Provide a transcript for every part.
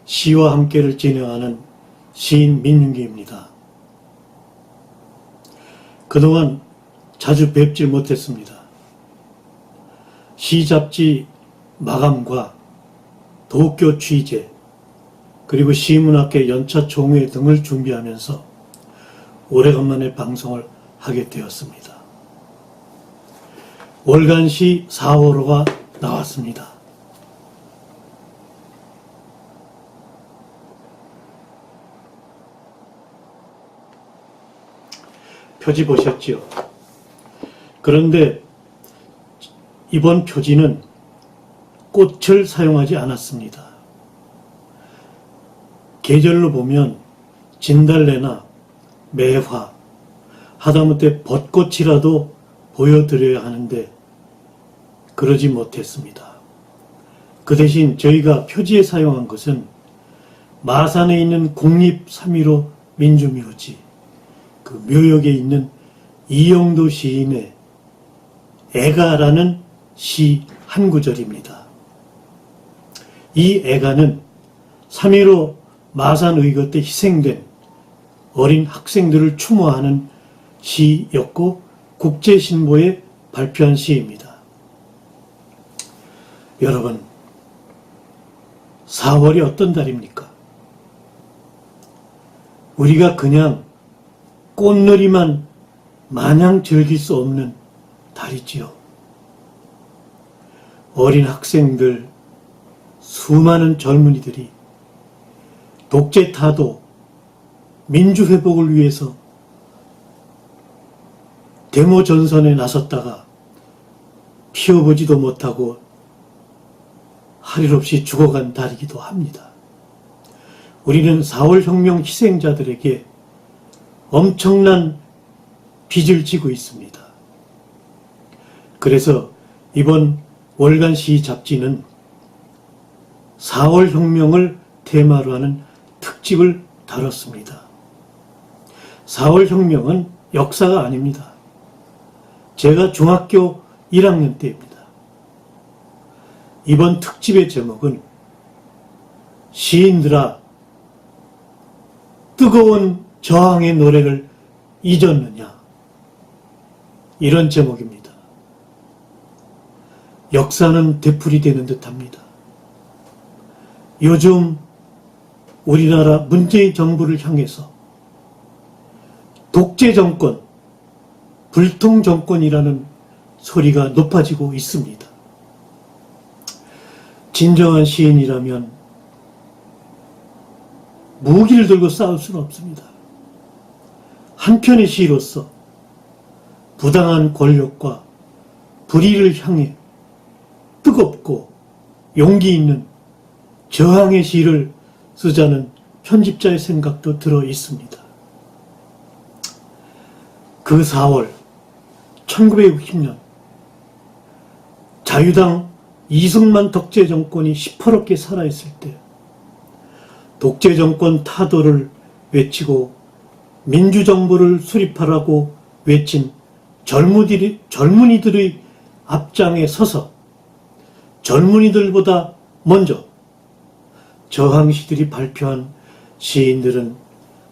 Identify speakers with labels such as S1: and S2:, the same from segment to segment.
S1: 시와 함께를 진행하는 시인 민윤기입니다. 그동안 자주 뵙질 못했습니다. 시 잡지 마감과 도쿄 취재, 그리고 시문학회 연차 총회 등을 준비하면서 오래간만에 방송을 하게 되었습니다. 월간시 4월호가 나왔습니다. 표지 보셨지요? 그런데 이번 표지는 꽃을 사용하지 않았습니다. 계절로 보면 진달래나 매화, 하다못해 벚꽃이라도 보여드려야 하는데 그러지 못했습니다. 그 대신 저희가 표지에 사용한 것은 마산에 있는 국립 3.15 민주묘지, 그 묘역에 있는 이영도 시인의 애가라는 시 한 구절입니다. 이 애가는 3.15 마산의거 때 희생된 어린 학생들을 추모하는 시였고 국제신보에 발표한 시입니다. 여러분, 4월이 어떤 달입니까? 우리가 그냥 꽃놀이만 마냥 즐길 수 없는 달이지요. 어린 학생들, 수많은 젊은이들이 독재 타도, 민주회복을 위해서 데모 전선에 나섰다가 피워보지도 못하고 할 일 없이 죽어간 달이기도 합니다. 우리는 4월 혁명 희생자들에게 엄청난 빚을 지고 있습니다. 그래서 이번 월간 시 잡지는 4월 혁명을 테마로 하는 특집을 다뤘습니다. 4월 혁명은 역사가 아닙니다. 제가 중학교 1학년 때입니다. 이번 특집의 제목은 시인들아, 뜨거운 저항의 노래를 잊었느냐, 이런 제목입니다. 역사는 되풀이되는 듯합니다. 요즘 우리나라 문재인 정부를 향해서 독재 정권, 불통 정권이라는 소리가 높아지고 있습니다. 진정한 시인이라면 무기를 들고 싸울 수는 없습니다. 한편의 시로서 부당한 권력과 불의를 향해 뜨겁고 용기 있는 저항의 시를 쓰자는 편집자의 생각도 들어 있습니다. 그 4월 1960년 자유당 이승만 독재 정권이 시퍼렇게 살아있을 때 독재 정권 타도를 외치고 민주정부를 수립하라고 외친 젊은이들의 앞장에 서서 젊은이들보다 먼저 저항시들이 발표한 시인들은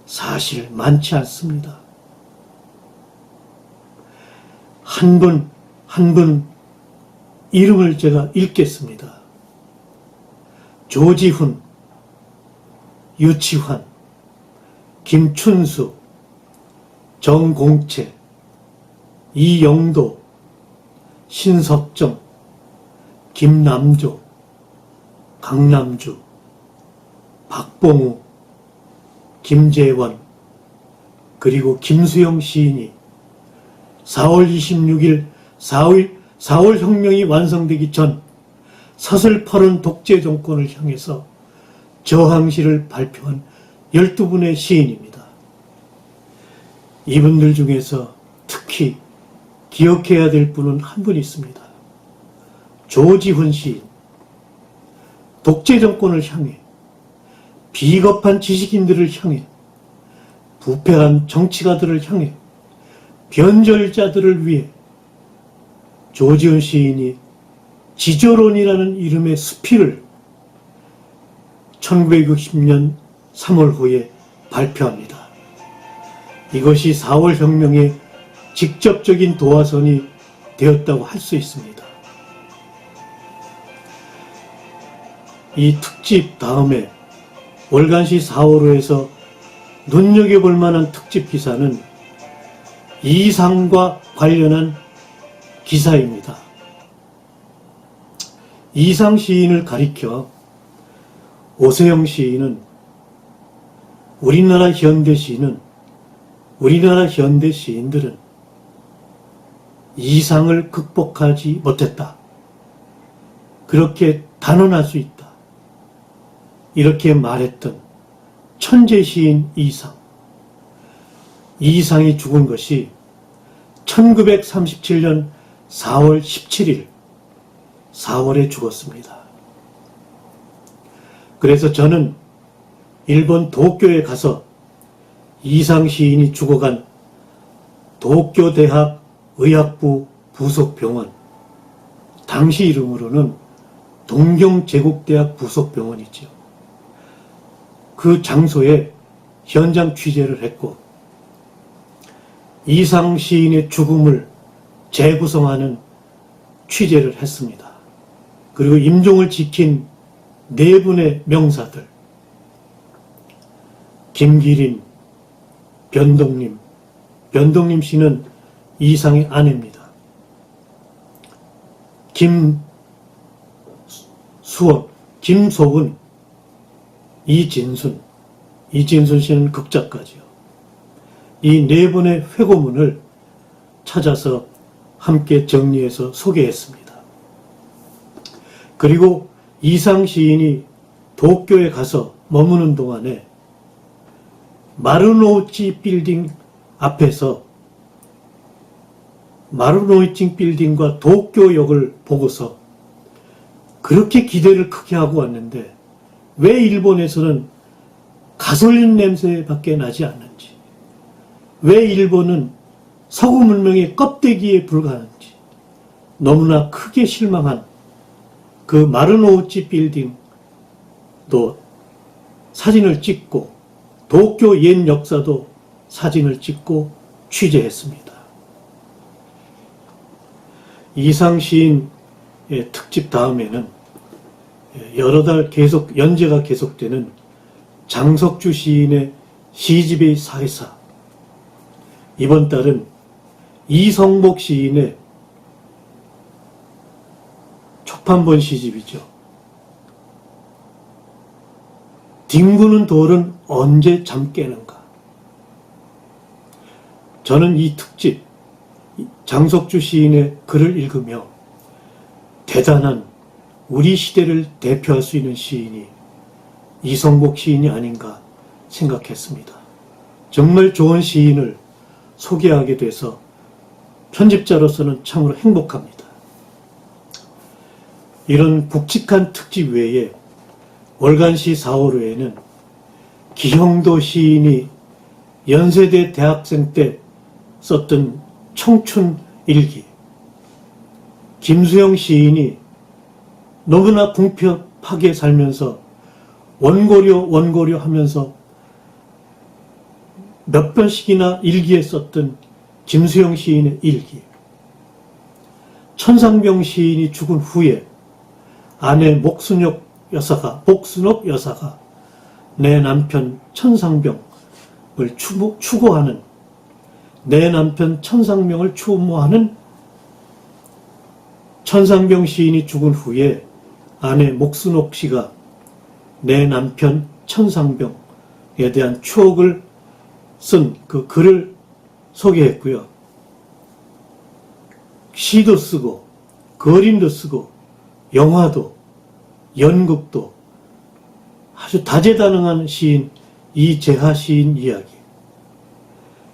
S1: 사실 많지 않습니다. 한 분 한 분 이름을 제가 읽겠습니다. 조지훈, 유치환, 김춘수, 정공채, 이영도, 신석정, 김남조, 강남주, 박봉우, 김재원, 그리고 김수영 시인이 4월 26일 4월 혁명이 완성되기 전 서슬퍼런 독재 정권을 향해서 저항시를 발표한 12분의 시인입니다. 이분들 중에서 특히 기억해야 될 분은 한 분 있습니다. 조지훈 시인. 독재 정권을 향해, 비겁한 지식인들을 향해, 부패한 정치가들을 향해, 변절자들을 위해 조지훈 시인이 지조론이라는 이름의 수필을 1960년 3월 후에 발표합니다. 이것이 4월 혁명의 직접적인 도화선이 되었다고 할 수 있습니다. 이 특집 다음에 월간시 4월호에서 눈여겨볼 만한 특집 기사는 이상과 관련한 기사입니다. 이상 시인을 가리켜 오세영 시인은 우리나라 현대 시인들은 이상을 극복하지 못했다. 그렇게 단언할 수 있다. 이렇게 말했던 천재 시인 이상. 이상이 죽은 것이 1937년 4월 17일 4월에 죽었습니다. 그래서 저는 일본 도쿄에 가서 이상 시인이 죽어간 도쿄대학 의학부 부속병원, 당시 이름으로는 동경제국대학 부속병원이죠. 그 장소에 현장 취재를 했고 이상 시인의 죽음을 재구성하는 취재를 했습니다. 그리고 임종을 지킨 네 분의 명사들, 김기린, 변동님 씨는 이상의 아내입니다. 김소은, 이진순 씨는 극작가지요. 이 네 분의 회고문을 찾아서 함께 정리해서 소개했습니다. 그리고 이상 시인이 도쿄에 가서 머무는 동안에 마루노우치 빌딩 앞에서 마루노우치 빌딩과 도쿄역을 보고서 그렇게 기대를 크게 하고 왔는데 왜 일본에서는 가솔린 냄새밖에 나지 않는지, 왜 일본은 서구 문명의 껍데기에 불과한지 너무나 크게 실망한 그 마루노우치 빌딩도 사진을 찍고 도쿄 옛 역사도 사진을 찍고 취재했습니다. 이상 시인의 특집 다음에는 여러 달 계속 연재가 계속되는 장석주 시인의 시집의 사회사, 이번 달은 이성복 시인의 초판본 시집이죠. 뒹구는 돌은 언제 잠 깨는가. 저는 이 특집 장석주 시인의 글을 읽으며 대단한 우리 시대를 대표할 수 있는 시인이 이성복 시인이 아닌가 생각했습니다. 정말 좋은 시인을 소개하게 돼서 편집자로서는 참으로 행복합니다. 이런 굵직한 특집 외에 월간시 4월호에는 기형도 시인이 연세대 대학생 때 썼던 청춘 일기, 김수영 시인이 너무나 궁핍하게 살면서 원고료 하면서 몇 번씩이나 일기에 썼던 김수영 시인의 일기, 천상병 시인이 죽은 후에 아내 목순옥 여사가 내 남편 천상병을 추모하는, 내 남편 천상병을 추모하는 천상병 시인이 죽은 후에 아내 목순옥 씨가 내 남편 천상병에 대한 추억을 쓴 그 글을 소개했고요. 시도 쓰고 그림도 쓰고 영화도 연극도 아주 다재다능한 시인 이재하 시인 이야기,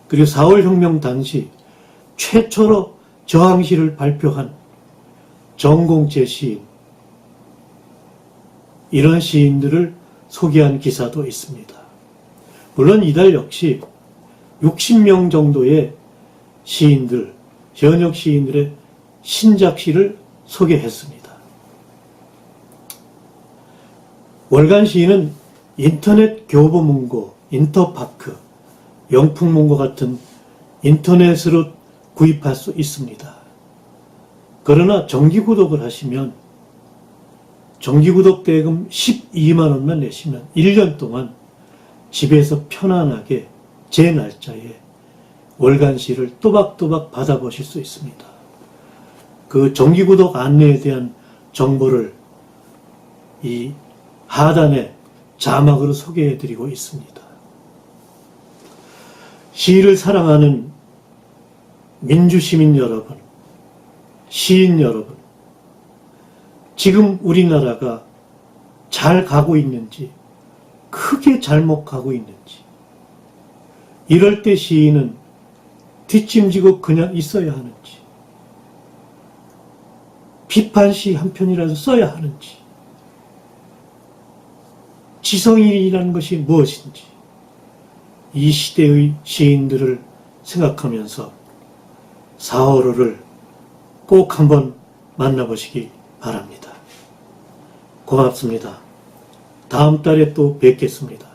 S1: 그리고 4월 혁명 당시 최초로 저항시를 발표한 정공재 시인, 이런 시인들을 소개한 기사도 있습니다. 물론 이달 역시 60명 정도의 시인들, 현역 시인들의 신작시를 소개했습니다. 월간 시인은 인터넷 교보문고, 인터파크, 영풍문고 같은 인터넷으로 구입할 수 있습니다. 그러나 정기구독을 하시면 정기구독 대금 12만 원만 내시면 1년 동안 집에서 편안하게 제 날짜에 월간시를 또박또박 받아보실 수 있습니다. 그 정기구독 안내에 대한 정보를 이 하단에 자막으로 소개해드리고 있습니다. 시를 사랑하는 민주시민 여러분, 시인 여러분, 지금 우리나라가 잘 가고 있는지, 크게 잘못 가고 있는지, 이럴 때 시인은 뒷짐지고 그냥 있어야 하는지, 비판시 한 편이라도 써야 하는지, 지성이라는 것이 무엇인지, 이 시대의 시인들을 생각하면서 4월호를 꼭 한번 만나보시기 바랍니다. 고맙습니다. 다음 달에 또 뵙겠습니다.